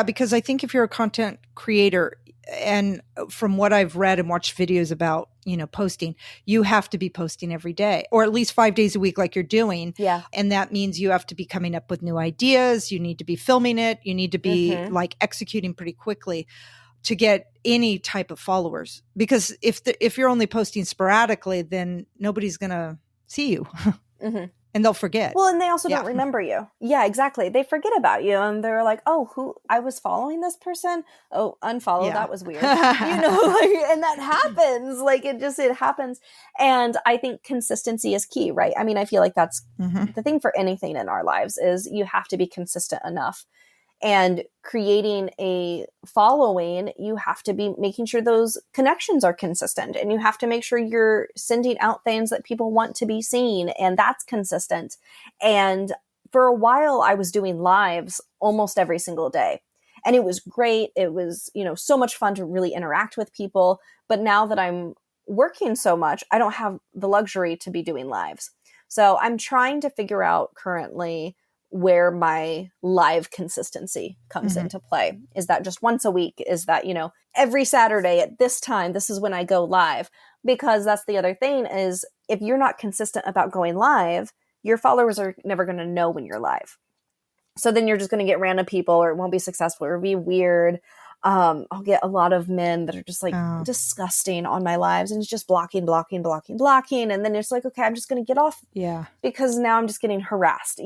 Because I think if you're a content creator, and from what I've read and watched videos about, posting, you have to be posting every day or at least 5 days a week like you're doing. Yeah. And that means you have to be coming up with new ideas. You need to be filming it. You need to be like executing pretty quickly to get any type of followers. Because if you're only posting sporadically, then nobody's going to see you. And they'll forget. Well, and they also don't remember you. Yeah, exactly. They forget about you. And they're like, oh, who I was following this person? Oh, unfollow. That was weird. And that happens. Like it happens. And I think consistency is key, right? I mean, I feel like that's the thing for anything in our lives is you have to be consistent enough. And creating a following, you have to be making sure those connections are consistent, and you have to make sure you're sending out things that people want to be seen, and that's consistent. And for a while, I was doing lives almost every single day, and it was great. It was, so much fun to really interact with people. But now that I'm working so much, I don't have the luxury to be doing lives. So I'm trying to figure out currently where my live consistency comes into play. Is that just once a week? Is that, every Saturday at this time, this is when I go live? Because that's the other thing is if you're not consistent about going live, your followers are never going to know when you're live. So then you're just going to get random people, or it won't be successful, or it'll be weird. I'll get a lot of men that are just like disgusting on my lives, and it's just blocking. And then it's like, okay, I'm just going to get off. Yeah. Because now I'm just getting harassed,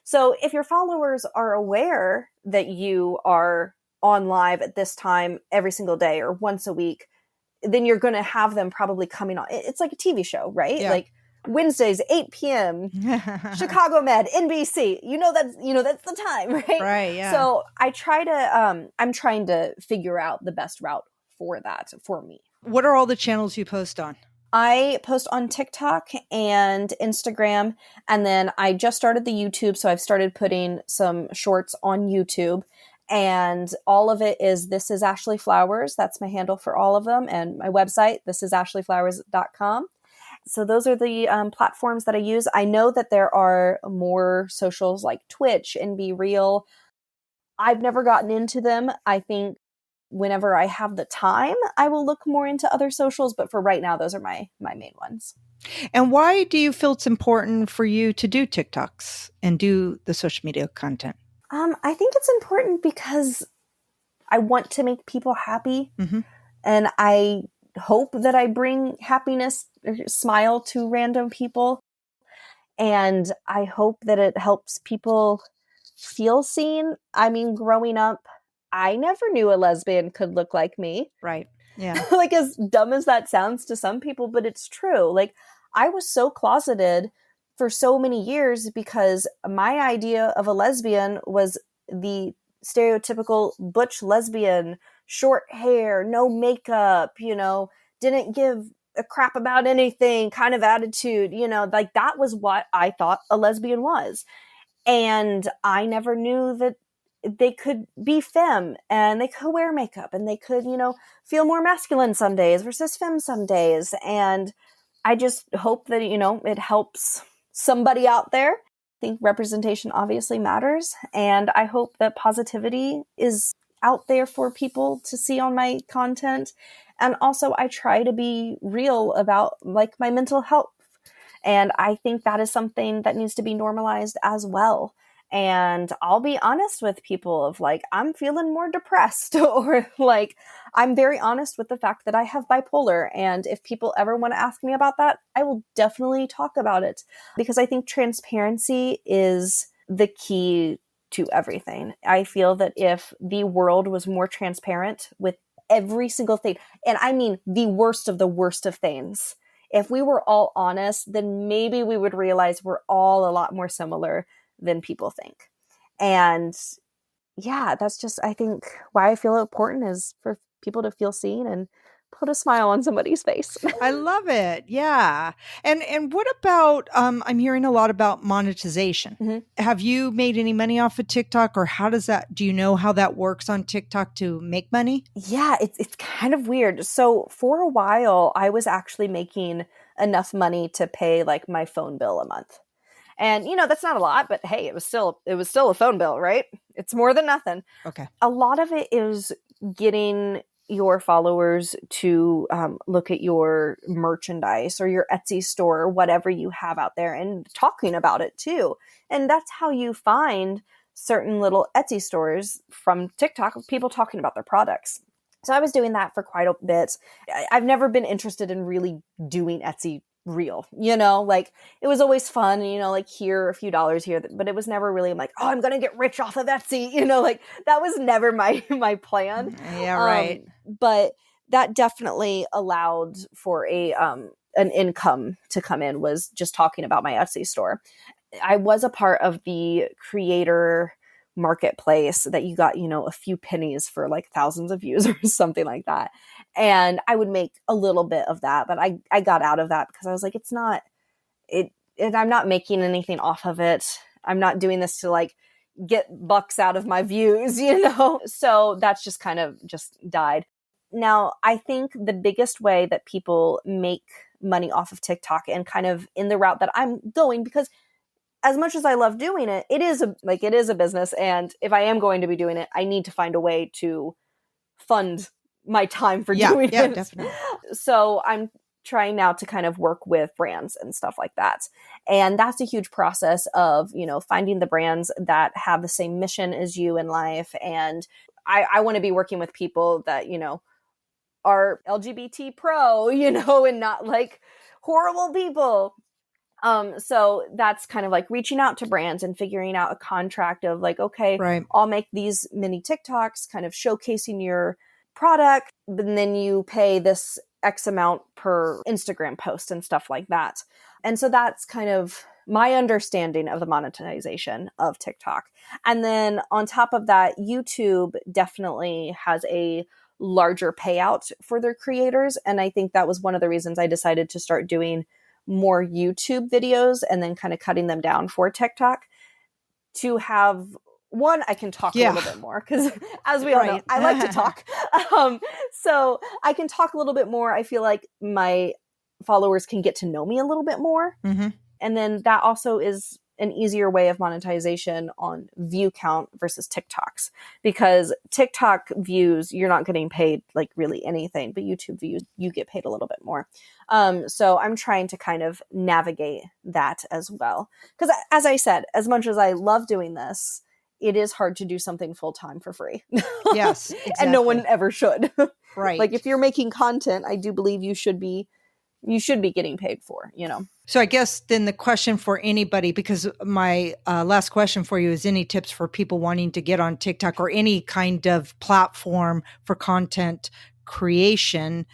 So if your followers are aware that you are on live at this time every single day or once a week, then you're going to have them probably coming on. It's like a TV show, right? Yeah. Like Wednesdays, 8 p.m., Chicago Med, NBC, that's the time, right? Right. Yeah. So I'm trying to figure out the best route for that for me. What are all the channels you post on? I post on TikTok and Instagram, and then I just started the YouTube, so I've started putting some shorts on YouTube, and all of it is This Is Ashley Flowers. That's my handle for all of them, and my website, thisisashleyflowers.com. So those are the platforms that I use. I know that there are more socials like Twitch and Be Real. I've never gotten into them. I think whenever I have the time, I will look more into other socials. But for right now, those are my main ones. And why do you feel it's important for you to do TikToks and do the social media content? I think it's important because I want to make people happy. Mm-hmm. And I hope that I bring happiness or smile to random people. And I hope that it helps people feel seen. I mean, growing up, I never knew a lesbian could look like me. Right. Yeah. Like, as dumb as that sounds to some people, but it's true. Like, I was so closeted for so many years because my idea of a lesbian was the stereotypical butch lesbian, short hair, no makeup, didn't give a crap about anything kind of attitude, like that was what I thought a lesbian was. And I never knew that they could be femme and they could wear makeup and they could, feel more masculine some days versus femme some days. And I just hope that, it helps somebody out there. I think representation obviously matters. And I hope that positivity is out there for people to see on my content. And also I try to be real about like my mental health. And I think that is something that needs to be normalized as well. And I'll be honest with people of like, I'm feeling more depressed or like, I'm very honest with the fact that I have bipolar. And if people ever want to ask me about that, I will definitely talk about it because I think transparency is the key to everything. I feel that if the world was more transparent with every single thing, and I mean the worst of things, if we were all honest, then maybe we would realize we're all a lot more similar than people think. And yeah, that's just, I think, why I feel important is for people to feel seen and put a smile on somebody's face. I love it. Yeah. And what about, I'm hearing a lot about monetization. Mm-hmm. Have you made any money off of TikTok, or do you know how that works on TikTok to make money? Yeah, it's kind of weird. So for a while, I was actually making enough money to pay like my phone bill a month. And, that's not a lot, but hey, it was still a phone bill, right? It's more than nothing. Okay. A lot of it is getting your followers to look at your merchandise or your Etsy store or whatever you have out there and talking about it too. And that's how you find certain little Etsy stores from TikTok of people talking about their products. So I was doing that for quite a bit. I've never been interested in really doing Etsy real, like it was always fun, like here a few dollars here, but it was never really like, oh, I'm gonna get rich off of Etsy, like that was never my plan. Yeah, right. But that definitely allowed for an income to come in, was just talking about my Etsy store. I was a part of the creator marketplace that you got, a few pennies for like thousands of views or something like that. And I would make a little bit of that, but I got out of that because I was like, I'm not making anything off of it. I'm not doing this to like get bucks out of my views, So that's just kind of just died. Now, I think the biggest way that people make money off of TikTok and kind of in the route that I'm going, because as much as I love doing it, it is a business. And if I am going to be doing it, I need to find a way to fund my time for doing it. Definitely. So I'm trying now to kind of work with brands and stuff like that. And that's a huge process of, finding the brands that have the same mission as you in life. And I want to be working with people that, are LGBT pro, and not like horrible people. So that's kind of like reaching out to brands and figuring out a contract of like, okay, right, I'll make these mini TikToks kind of showcasing your product, and then you pay this X amount per Instagram post and stuff like that. And so that's kind of my understanding of the monetization of TikTok. And then on top of that, YouTube definitely has a larger payout for their creators. And I think that was one of the reasons I decided to start doing more YouTube videos and then kind of cutting them down for TikTok to have one, I can talk a little bit more because as we all know, I like to talk. So I can talk a little bit more. I feel like my followers can get to know me a little bit more. Mm-hmm. And then that also is an easier way of monetization on view count versus TikToks, because TikTok views, you're not getting paid like really anything, but YouTube views, you get paid a little bit more. So I'm trying to kind of navigate that as well. Because as I said, as much as I love doing this, it is hard to do something full time for free. Yes, exactly. And no one ever should. Right. Like if you're making content, I do believe you should be getting paid for, you know? So I guess then the question for anybody, because my last question for you is any tips for people wanting to get on TikTok or any kind of platform for content creation,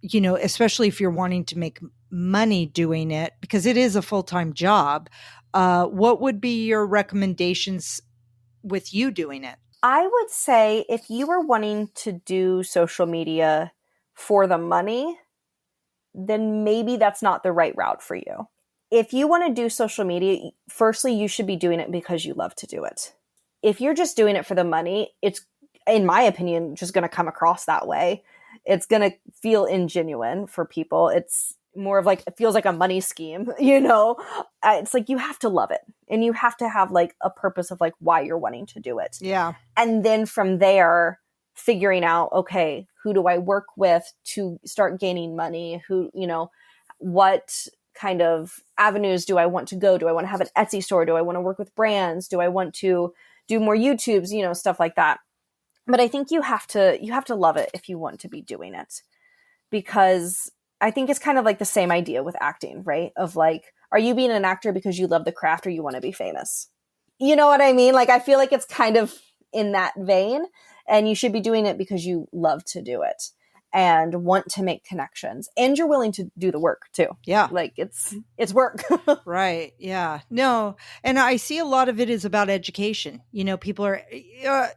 you know, especially if you're wanting to make money doing it, because it is a full-time job. What would be your recommendations with you doing it? I would say if you were wanting to do social media for the money, then maybe that's not the right route for you. If you want to do social media, firstly, you should be doing it because you love to do it. If you're just doing it for the money, it's, in my opinion, just going to come across that way. It's going to feel ingenuine for people. It's more of like, it feels like a money scheme, you know? It's like you have to love it. And you have to have like a purpose of like why you're wanting to do it. Yeah. And then from there, figuring out, okay, who do I work with to start gaining money? Who, you know, what kind of avenues do I want to go? Do I want to have an Etsy store? Do I want to work with brands? Do I want to do more YouTubes, you know, stuff like that. But I think you have to love it if you want to be doing it, because I think it's kind of like the same idea with acting, right? Of like, are you being an actor because you love the craft or you want to be famous? You know what I mean? Like, I feel like it's kind of in that vein. And you should be doing it because you love to do it and want to make connections, and you're willing to do the work too. Yeah. Like it's work. Right. Yeah. No. And I see a lot of it is about education. You know, people are,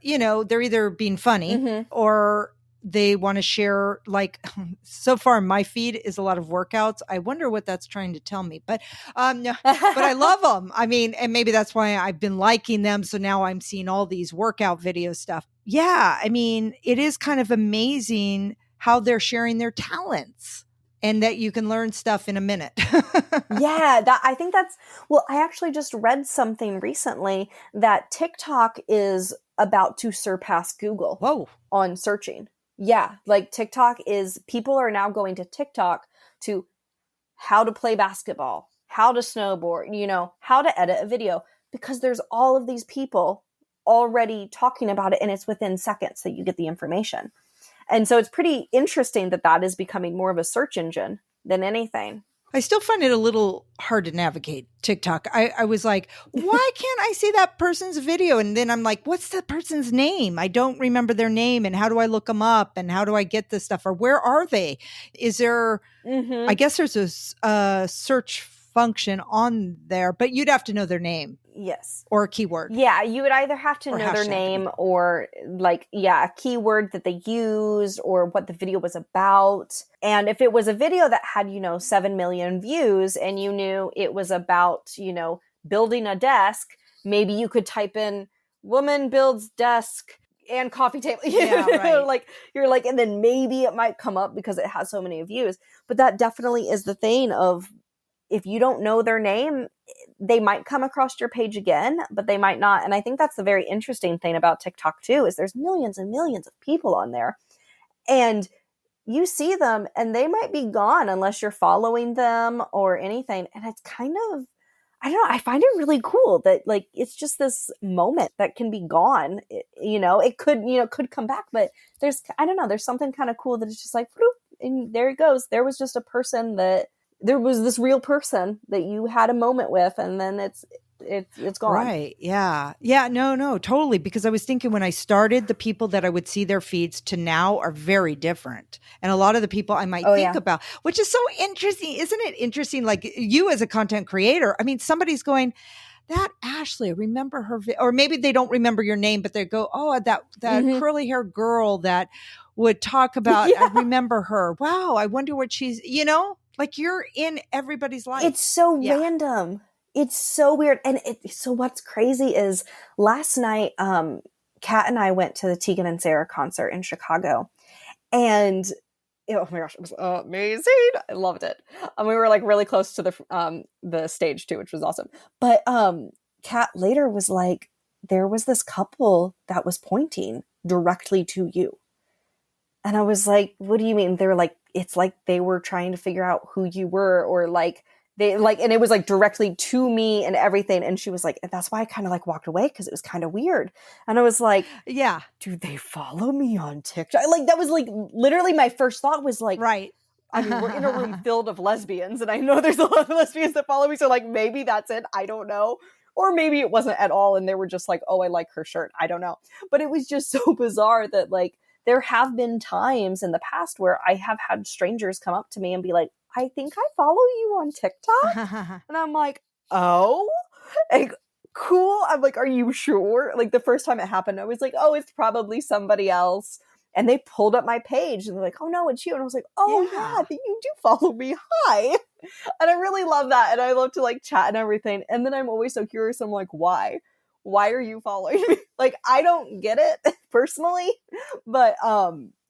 you know, they're either being funny or they want to share, like, so far my feed is a lot of workouts. I wonder what that's trying to tell me, but no, but I love them. I mean, and maybe that's why I've been liking them. So now I'm seeing all these workout video stuff. Yeah. I mean, it is kind of amazing how they're sharing their talents and that you can learn stuff in a minute. Yeah. I think well, I actually just read something recently that TikTok is about to surpass Google on searching. Yeah, like people are now going to TikTok to how to play basketball, how to snowboard, you know, how to edit a video, because there's all of these people already talking about it, and it's within seconds that you get the information. And so it's pretty interesting that is becoming more of a search engine than anything. I still find it a little hard to navigate TikTok. I was like, why can't I see that person's video? And then I'm like, what's the person's name? I don't remember their name. And how do I look them up? And how do I get this stuff? Or where are they? Is there, I guess there's a search function on there, but you'd have to know their name. Yes. Or a keyword. Yeah, you would either have to know their name or like, a keyword that they used or what the video was about. And if it was a video that had, 7 million views and you knew it was about, building a desk, maybe you could type in woman builds desk and coffee table. Yeah, right. Like you're like, and then maybe it might come up because it has so many views. But that definitely is the thing of, if you don't know their name, they might come across your page again, but they might not. And I think that's the very interesting thing about TikTok too, is there's millions and millions of people on there. And you see them and they might be gone unless you're following them or anything. And it's kind of, I don't know, I find it really cool that like, it's just this moment that can be gone. It could come back, but there's something kind of cool that it's just like, and there it goes. There was just a person there was this real person that you had a moment with, and then it's gone. Right. Yeah. Yeah. No, totally. Because I was thinking when I started, the people that I would see their feeds to now are very different. And a lot of the people I might think about, which is so interesting. Isn't it interesting? Like you as a content creator, I mean, somebody's going, that Ashley, I remember her, or maybe they don't remember your name, but they go, oh, that curly haired girl that would talk about, I remember her. Wow. I wonder what she's, like you're in everybody's life. It's so random. It's so weird. And so what's crazy is last night, Kat and I went to the Tegan and Sarah concert in Chicago. And oh my gosh, it was amazing. I loved it. We were like really close to the stage too, which was awesome. But Kat later was like, there was this couple that was pointing directly to you. And I was like, what do you mean? They were like, it's like they were trying to figure out who you were, or like they like, and it was like directly to me and everything. And she was like, that's why I kind of like walked away, because it was kind of weird. And I was like, yeah, do they follow me on TikTok? Like, that was like literally my first thought was like, right. I mean, we're in a room filled of lesbians, and I know there's a lot of lesbians that follow me. So like, maybe that's it. I don't know. Or maybe it wasn't at all. And they were just like, oh, I like her shirt. I don't know. But it was just so bizarre that like, there have been times in the past where I have had strangers come up to me and be like, I think I follow you on TikTok. And I'm like, oh, like, cool. I'm like, are you sure? Like, the first time it happened, I was like, oh, it's probably somebody else. And they pulled up my page and they're like, oh no, it's you. And I was like, oh yeah, I think you do follow me. Hi. And I really love that. And I love to like chat and everything. And then I'm always so curious. I'm like, why? Why are you following me? Like, I don't get it personally, but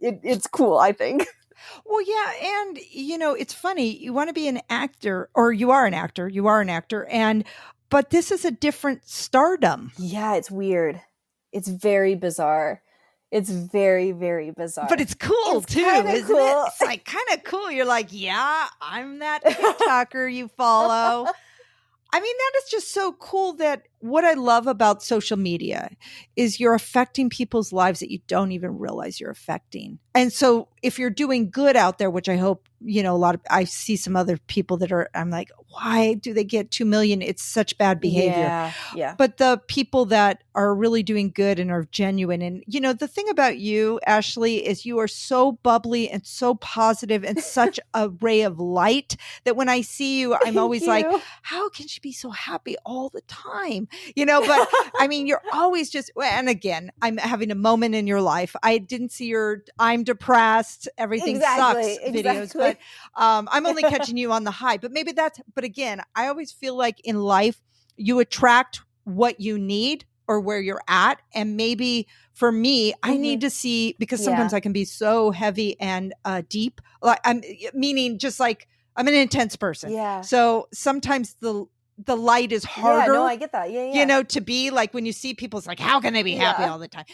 it's cool, I think. Well, yeah. And, you know, it's funny. You want to be an actor, or you are an actor. But this is a different stardom. Yeah, it's weird. It's very bizarre. It's very, very bizarre. But it's cool too, isn't cool. it? It's like kind of cool. You're like, yeah, I'm that TikToker you follow. I mean, that is just so cool. That what I love about social media is you're affecting people's lives that you don't even realize you're affecting. And so if you're doing good out there, which I hope, you know, I see some other people that are, I'm like, why do they get 2 million? It's such bad behavior. Yeah. But the people that are really doing good and are genuine. And, you know, the thing about you, Ashley, is you are so bubbly and so positive and such a ray of light that when I see you, I'm always like, how can she be so happy all the time? You know, but I mean, you're always just, and again, I'm having a moment in your life. I didn't see your I'm depressed, everything sucks videos, but I'm only catching you on the high. But maybe but again, I always feel like in life, you attract what you need or where you're at. And maybe for me, I need to see, because sometimes I can be so heavy and deep. Like meaning just like I'm an intense person. Yeah. So sometimes the light is harder. Yeah, no, I get that. Yeah. You know, to be like when you see people, it's like, how can they be happy all the time?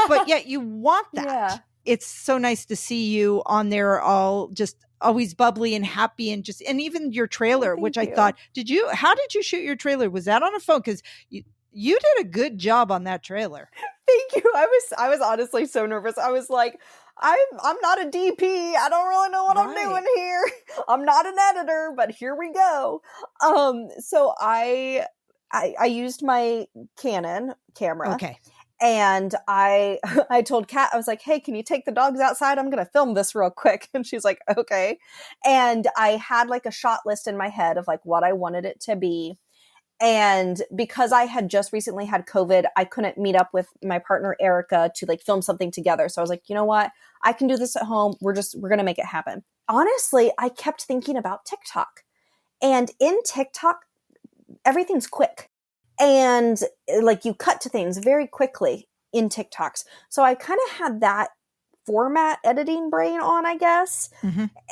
But yet you want that. Yeah. It's so nice to see you on there, all just always bubbly and happy, and even your trailer, which I thought, how did you shoot your trailer? Was that on a phone? Because you did a good job on that trailer. Thank you. I was honestly so nervous. I was like, I'm not a DP. I don't really know what I'm doing here. I'm not an editor, but here we go. So I used my Canon camera. Okay. And I told Kat, I was like, hey, can you take the dogs outside? I'm going to film this real quick. And she's like, okay. And I had like a shot list in my head of like what I wanted it to be. And because I had just recently had COVID, I couldn't meet up with my partner, Erica, to like film something together. So I was like, you know what? I can do this at home. We're going to make it happen. Honestly, I kept thinking about TikTok. And in TikTok, everything's quick. And like you cut to things very quickly in TikToks. So I kind of had that format editing brain on, I guess,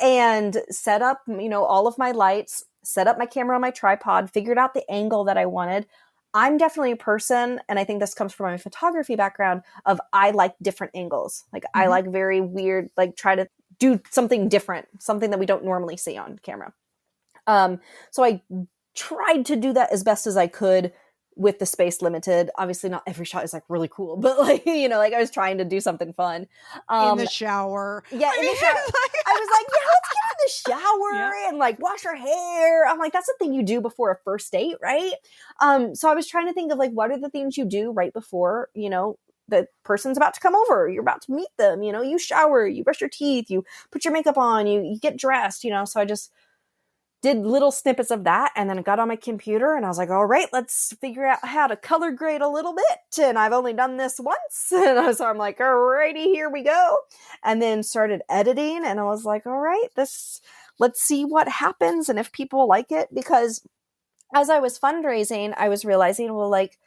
and set up, you know, all of my lights, set up my camera on my tripod, figured out the angle that I wanted. I'm definitely a person, and I think this comes from my photography background, of I like different angles. Like I like very weird, like try to do something different, something that we don't normally see on camera. So I tried to do that as best as I could with the space limited. Obviously not every shot is like really cool, but like, you know, like I was trying to do something fun. In the shower. Yeah, in the shower. I was like, yeah, let's get in the shower and like wash our hair. I'm like, that's the thing you do before a first date, right? So I was trying to think of like, what are the things you do right before, you know, the person's about to come over, you're about to meet them, you know, you shower, you brush your teeth, you put your makeup on, you get dressed, you know. So I just did little snippets of that, and then I got on my computer and I was like, all right, let's figure out how to color grade a little bit. And I've only done this once. And so I'm like, all righty, here we go. And then started editing, and I was like, all right, let's see what happens and if people like it. Because as I was fundraising, I was realizing, well, like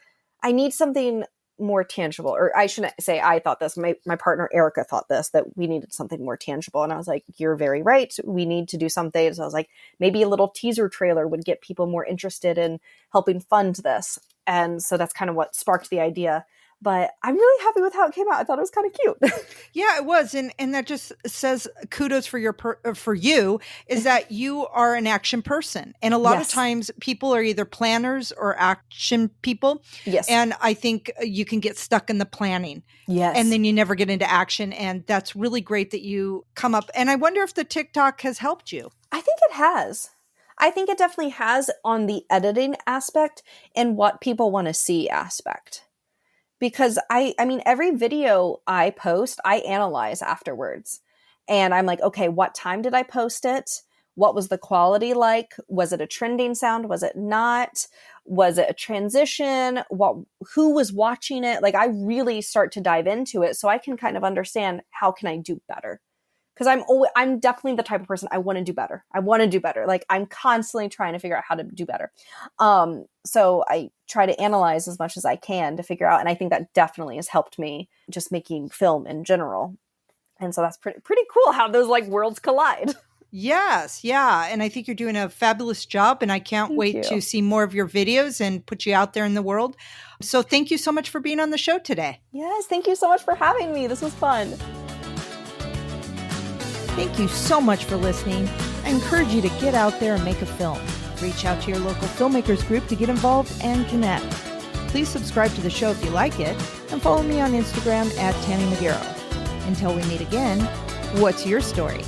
I need something more tangible. Or I shouldn't say I thought this. My partner, Erica, thought this, that we needed something more tangible. And I was like, you're very right. We need to do something. So I was like, maybe a little teaser trailer would get people more interested in helping fund this. And so that's kind of what sparked the idea. But I'm really happy with how it came out. I thought it was kind of cute. Yeah, it was. And that just says kudos for for you, is that you are an action person. And a lot of times people are either planners or action people. Yes. And I think you can get stuck in the planning. Yes. And then you never get into action. And that's really great that you come up. And I wonder if the TikTok has helped you. I think it has. I think it definitely has on the editing aspect and what people want to see aspect. Because I mean, every video I post, I analyze afterwards. And I'm like, okay, what time did I post it? What was the quality like? Was it a trending sound? Was it not? Was it a transition? Who was watching it? Like, I really start to dive into it so I can kind of understand, how can I do better? Because I'm definitely the type of person, I want to do better. I want to do better. Like, I'm constantly trying to figure out how to do better. So I try to analyze as much as I can to figure out. And I think that definitely has helped me just making film in general. And so that's pretty cool how those like worlds collide. Yes. Yeah. And I think you're doing a fabulous job, and I can't wait to see more of your videos and put you out there in the world. So thank you so much for being on the show today. Yes. Thank you so much for having me. This was fun. Thank you so much for listening. I encourage you to get out there and make a film. Reach out to your local filmmakers group to get involved and connect. Please subscribe to the show if you like it, and follow me on Instagram at Tammy Magaro. Until we meet again, what's your story?